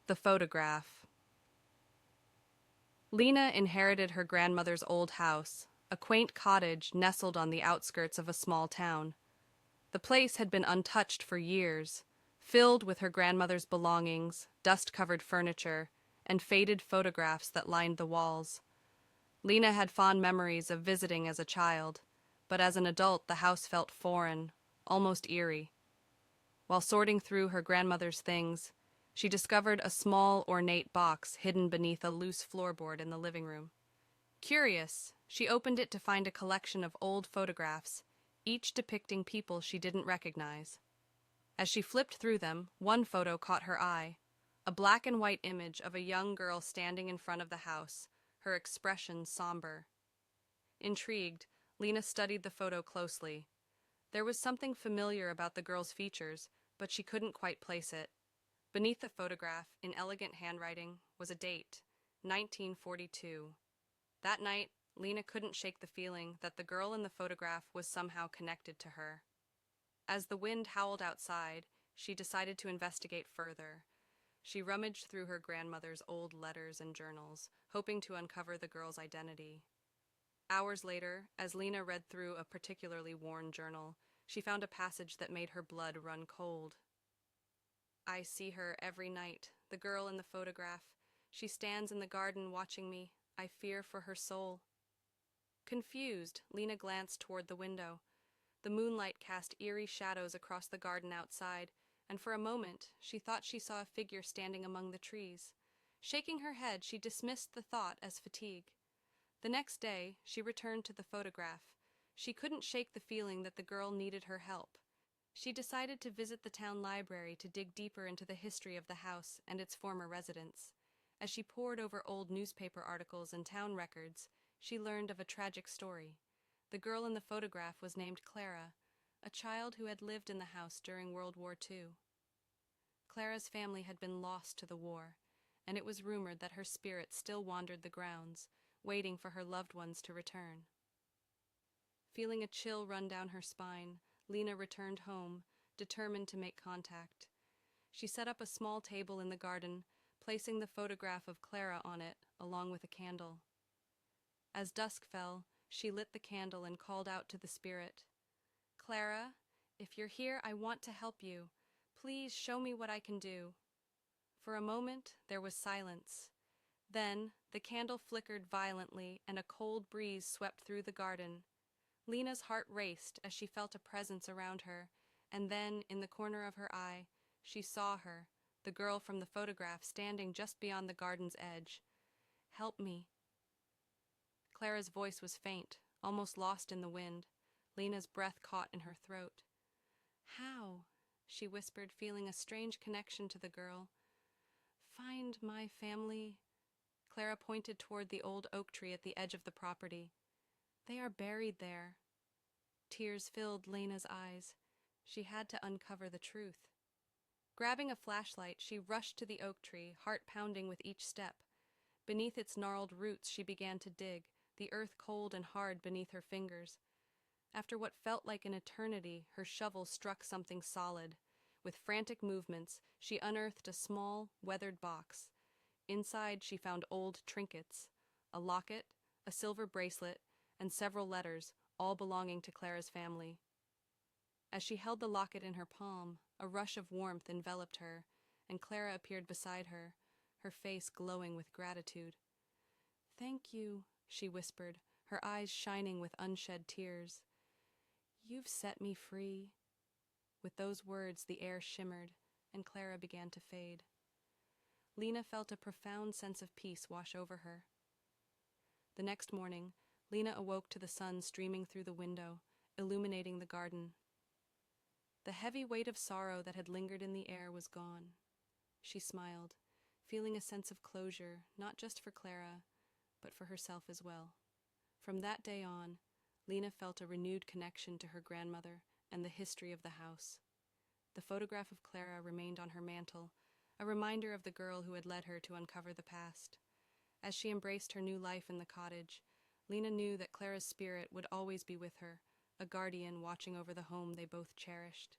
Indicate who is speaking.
Speaker 1: The photograph. Lena inherited her grandmother's old house, a quaint cottage nestled on the outskirts of a small town. The place had been untouched for years, filled with her grandmother's belongings, dust-covered furniture, and faded photographs that lined the walls. Lena had fond memories of visiting as a child, but as an adult the house felt foreign, almost eerie. While sorting through her grandmother's things, she discovered a small, ornate box hidden beneath a loose floorboard in the living room. Curious, she opened it to find a collection of old photographs, each depicting people she didn't recognize. As she flipped through them, one photo caught her eye, a black and white image of a young girl standing in front of the house, her expression somber. Intrigued, Lena studied the photo closely. There was something familiar about the girl's features, but she couldn't quite place it. Beneath the photograph, in elegant handwriting, was a date, 1942. That night, Lena couldn't shake the feeling that the girl in the photograph was somehow connected to her. As the wind howled outside, she decided to investigate further. She rummaged through her grandmother's old letters and journals, hoping to uncover the girl's identity. Hours later, as Lena read through a particularly worn journal, she found a passage that made her blood run cold. I see her every night, the girl in the photograph. She stands in the garden watching me. I fear for her soul. Confused, Lena glanced toward the window. The moonlight cast eerie shadows across the garden outside, and for a moment she thought she saw a figure standing among the trees. Shaking her head, she dismissed the thought as fatigue. The next day, she returned to the photograph. She couldn't shake the feeling that the girl needed her help. She decided to visit the town library to dig deeper into the history of the house and its former residents. As she pored over old newspaper articles and town records, she learned of a tragic story. The girl in the photograph was named Clara, a child who had lived in the house during World War II. Clara's family had been lost to the war, and it was rumored that her spirit still wandered the grounds, waiting for her loved ones to return. Feeling a chill run down her spine, Lena returned home, determined to make contact. She set up a small table in the garden, placing the photograph of Clara on it, along with a candle. As dusk fell, she lit the candle and called out to the spirit. Clara, if you're here, I want to help you. Please show me what I can do. For a moment, there was silence. Then, the candle flickered violently and a cold breeze swept through the garden. Lena's heart raced as she felt a presence around her, and then, in the corner of her eye, she saw her, the girl from the photograph, standing just beyond the garden's edge. Help me. Clara's voice was faint, almost lost in the wind. Lena's breath caught in her throat. How? She whispered, feeling a strange connection to the girl. Find my family. Clara pointed toward the old oak tree at the edge of the property. They are buried there. Tears filled Lena's eyes. She had to uncover the truth. Grabbing a flashlight, she rushed to the oak tree, heart pounding with each step. Beneath its gnarled roots, she began to dig, the earth cold and hard beneath her fingers. After what felt like an eternity, her shovel struck something solid. With frantic movements, she unearthed a small, weathered box. Inside, she found old trinkets, a locket, a silver bracelet, and several letters, all belonging to Clara's family. As she held the locket in her palm, a rush of warmth enveloped her, and Clara appeared beside her, her face glowing with gratitude. Thank you, she whispered, her eyes shining with unshed tears. You've set me free. With those words, the air shimmered, and Clara began to fade. Lena felt a profound sense of peace wash over her. The next morning, Lena awoke to the sun streaming through the window, illuminating the garden. The heavy weight of sorrow that had lingered in the air was gone. She smiled, feeling a sense of closure, not just for Clara, but for herself as well. From that day on, Lena felt a renewed connection to her grandmother and the history of the house. The photograph of Clara remained on her mantel, a reminder of the girl who had led her to uncover the past. As she embraced her new life in the cottage, Lena knew that Clara's spirit would always be with her, a guardian watching over the home they both cherished.